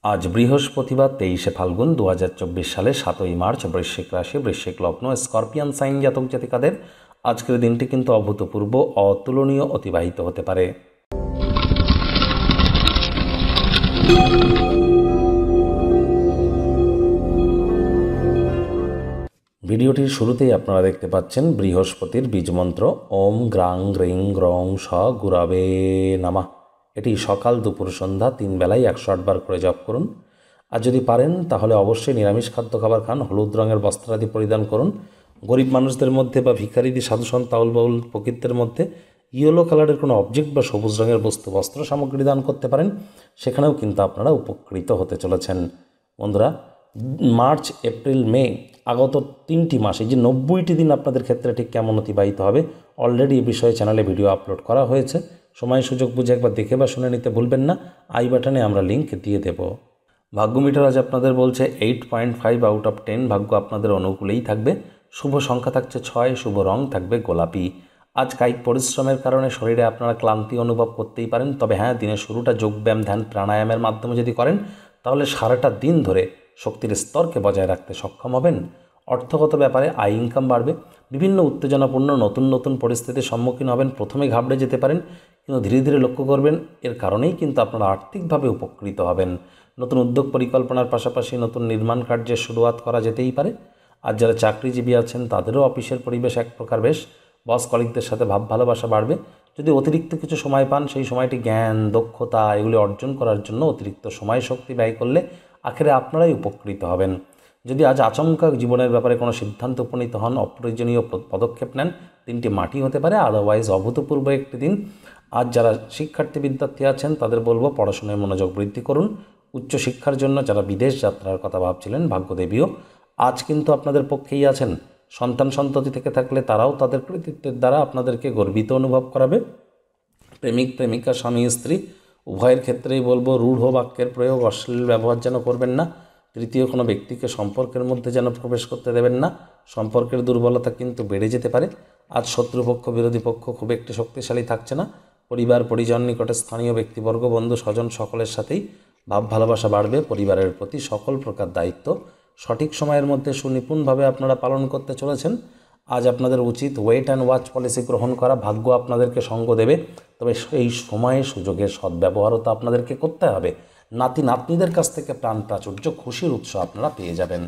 আজ বৃহস্পতিবার 23শে ফাল্গুন 2024 সালে 7ই মার্চ। বৃশ্চিক রাশি, বৃশ্চিক লগ্ন, স্করপিয়ান সাইন জাতক জাতিকাদের আজকের দিনটি কিন্তু অভূতপূর্ব, অতুলনীয় অতিবাহিত হতে পারে। ভিডিওটির শুরুতেই আপনারা দেখতে পাচ্ছেন বৃহস্পতির বীজমন্ত্র ওম গ্রাং গ্রিং গ্রং স গুরাবে নামা। এটি সকাল দুপুর সন্ধ্যা 3 বেলায় 108 বার করে জপ করুন। আর যদি পারেন তাহলে অবশ্যই নিরামিষ খাদ্য খাবার খান, হলুদ রঙের বস্ত্রাদি পরিধান করুন। গরিব মানুষদের মধ্যে বা ভিখারিদি সাধুসন্ত তাউল বাউল প্রকৃতির মধ্যে ইয়েলো কালারের কোনো অবজেক্ট বা সবুজ রঙের বস্ত্র সামগ্রী দান করতে পারেন, সেখানেও কিন্তু আপনারা উপকৃত হতে চলেছেন। বন্ধুরা, মার্চ, এপ্রিল, মে আগত 3টি মাস, এই যে 90টি দিন আপনাদের ক্ষেত্রে ঠিক কেমন অতিবাহিত হবে, অলরেডি এই বিষয়ে চ্যানেলে ভিডিও আপলোড করা হয়েছে। সময় সুযোগ বুঝে একবার দেখে বা শুনে নিতে ভুলবেন না। আই বাটনে আমরা লিঙ্ক দিয়ে দেব। ভাগ্য মিটার আজ আপনাদের বলছে 8.5 আউট অফ 10। ভাগ্য আপনাদের অনুকূলেই থাকবে। শুভ সংখ্যা থাকছে 6, শুভ রং থাকবে গোলাপি। আজ কায়িক পরিশ্রমের কারণে শরীরে আপনারা ক্লান্তি অনুভব করতেই পারেন, তবে হ্যাঁ, দিনের শুরুটা যোগব্যায়াম, ধ্যান, প্রাণায়ামের মাধ্যমে যদি করেন তাহলে সারাটা দিন ধরে শক্তির স্তরকে বজায় রাখতে সক্ষম হবেন। অর্থগত ব্যাপারে আয় ইনকাম বাড়বে। বিভিন্ন উত্তেজনাপূর্ণ নতুন নতুন পরিস্থিতির সম্মুখীন হবেন। প্রথমে ঘাবড়ে যেতে পারেন, কিন্তু ধীরে ধীরে লক্ষ্য করবেন এর কারণেই কিন্তু আপনারা আর্থিকভাবে উপকৃত হবেন। নতুন উদ্যোগ পরিকল্পনার পাশাপাশি নতুন নির্মাণ কার্যের শুরুয়াত করা যেতেই পারে। আর যারা চাকরিজীবী আছেন তাদেরও অফিসের পরিবেশ এক প্রকার বেশ। বস কলিগদের সাথে ভাব ভালোবাসা বাড়বে। যদি অতিরিক্ত কিছু সময় পান, সেই সময়টি জ্ঞান, দক্ষতা এগুলি অর্জন করার জন্য অতিরিক্ত সময় শক্তি ব্যয় করলে আখেরে আপনারাই উপকৃত হবেন। যদি আজ আচমকা জীবনের ব্যাপারে কোনো সিদ্ধান্ত উপনীত হন, অপ্রয়োজনীয় পদক্ষেপ নেন, দিনটি মাটি হতে পারে। আদারওয়াইজ অভূতপূর্ব একটি দিন। আজ যারা শিক্ষার্থী বিদ্যার্থী আছেন তাদের বলবো পড়াশোনায় মনোযোগ বৃদ্ধি করুন। উচ্চশিক্ষার জন্য যারা বিদেশ যাত্রার কথা ভাবছিলেন, ভাগ্যদেবীও আজ কিন্তু আপনাদের পক্ষেই আছেন। সন্তান সন্ততি থেকে থাকলে তারাও তাদের কৃতিত্বের দ্বারা আপনাদেরকে গর্বিত অনুভব করাবে। প্রেমিক প্রেমিকা, স্বামী স্ত্রী উভয়ের ক্ষেত্রেই বলবো রূঢ় বাক্যের প্রয়োগ, অশ্লীল ব্যবহার যেন করবেন না। তৃতীয় কোনো ব্যক্তিকে সম্পর্কের মধ্যে যেন প্রবেশ করতে দেবেন না। সম্পর্কের দুর্বলতা কিন্তু বেড়ে যেতে পারে। আজ শত্রুপক্ষ, বিরোধী পক্ষ খুব একটি শক্তিশালী থাকছে না। পরিবার পরিজন, নিকটে স্থানীয় ব্যক্তিবর্গ, বন্ধু স্বজন সকলের সাথেই ভাব ভালোবাসা বাড়বে। পরিবারের প্রতি সকল প্রকার দায়িত্ব সঠিক সময়ের মধ্যে সুনিপুণভাবে আপনারা পালন করতে চলেছেন। আজ আপনাদের উচিত ওয়েট অ্যান্ড ওয়াচ পলিসি গ্রহণ করা। ভাগ্য আপনাদেরকে সঙ্গ দেবে, তবে এই সময়ে সুযোগের সদ্ব্যবহারও তো আপনাদেরকে করতে হবে। নাতি নাতনিদের কাছ থেকে প্রাণ প্রাচুর্য, খুশির উৎস আপনারা পেয়ে যাবেন।